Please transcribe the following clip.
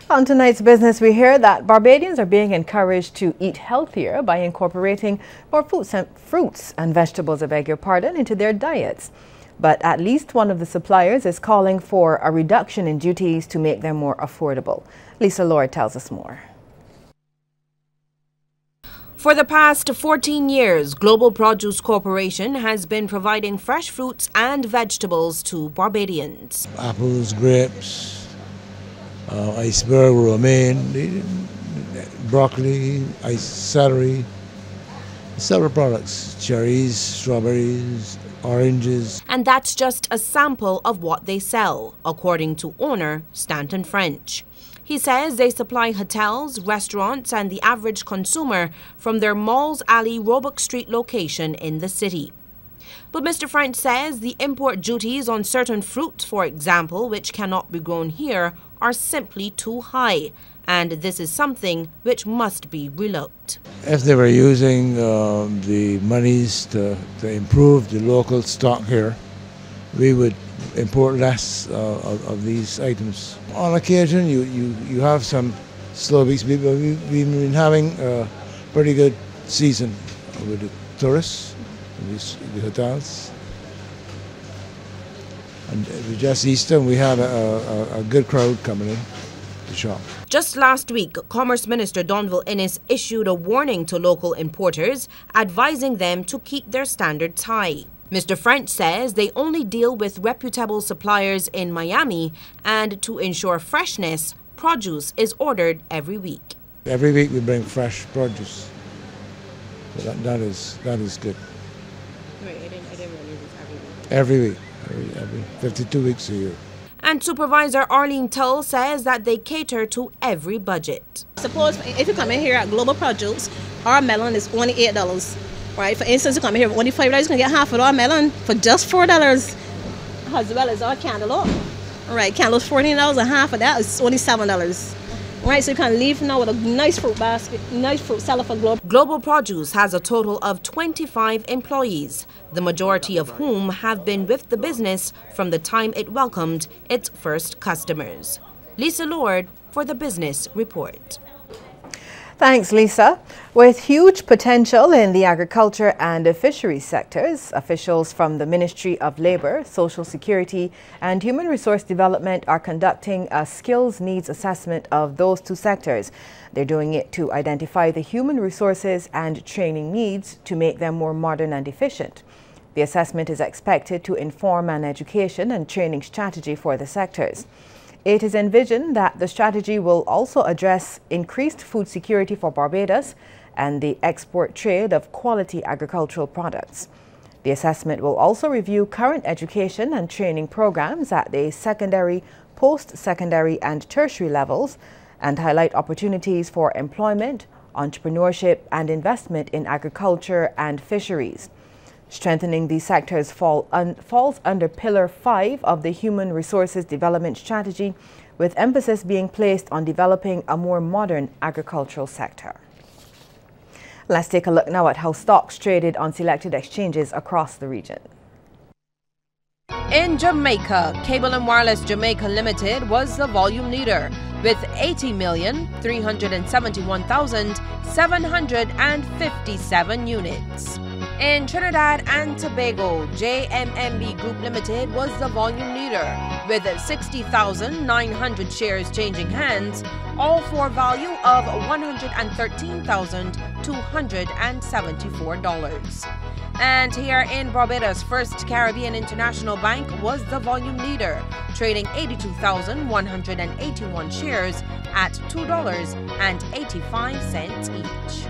On tonight's business, we hear that Barbadians are being encouraged to eat healthier by incorporating more fruits and vegetables, into their diets. But at least one of the suppliers is calling for a reduction in duties to make them more affordable. Lisa Lord tells us more. For the past 14 years, Global Produce Corporation has been providing fresh fruits and vegetables to Barbadians. Apples, grapes, iceberg, romaine, broccoli, celery, several products, cherries, strawberries, oranges. And that's just a sample of what they sell, according to owner Stanton French. He says they supply hotels, restaurants, and the average consumer from their Malls Alley Roebuck Street location in the city. But Mr. French says the import duties on certain fruits, for example, which cannot be grown here, are simply too high, and this is something which must be relooked. If they were using the monies to improve the local stock here, we would import less of these items. On occasion, you have some slow weeks. We've been having a pretty good season with the tourists, the hotels. And with just Easter, we had a good crowd coming in to shop. Just last week, Commerce Minister Donville Innes issued a warning to local importers, advising them to keep their standards high. Mr. French says they only deal with reputable suppliers in Miami, and to ensure freshness, produce is ordered every week. Every week we bring fresh produce. So that is good. Wait, I didn't realize it's every week. Every 52 weeks a year. And Supervisor Arlene Tull says that they cater to every budget. Suppose if you come in here at Global Produce, our melon is only $8. Right? For instance, you come in here with only $5, you can get half of our melon for just $4, as well as our cantaloupe. Right, cantaloupe $14, and half of that is only $7. Right, so you can leave now with a nice fruit basket, nice fruit salad for Global. Global Produce has a total of 25 employees, the majority of whom have been with the business from the time it welcomed its first customers. Lisa Lord for the Business Report. Thanks, Lisa. With huge potential in the agriculture and fisheries sectors, officials from the Ministry of Labour, Social Security and Human Resource Development are conducting a skills needs assessment of those two sectors. They're doing it to identify the human resources and training needs to make them more modern and efficient. The assessment is expected to inform an education and training strategy for the sectors. It is envisioned that the strategy will also address increased food security for Barbados and the export trade of quality agricultural products. The assessment will also review current education and training programs at the secondary, post-secondary and tertiary levels and highlight opportunities for employment, entrepreneurship and investment in agriculture and fisheries. Strengthening these sectors falls under Pillar 5 of the Human Resources Development Strategy, with emphasis being placed on developing a more modern agricultural sector. Let's take a look now at how stocks traded on selected exchanges across the region. In Jamaica, Cable and Wireless Jamaica Limited was the volume leader with 80,371,757 units. In Trinidad and Tobago, JMMB Group Limited was the volume leader with 60,900 shares changing hands, all for a value of $113,274. And here in Barbados, First Caribbean International Bank was the volume leader, trading 82,181 shares at $2.85 each.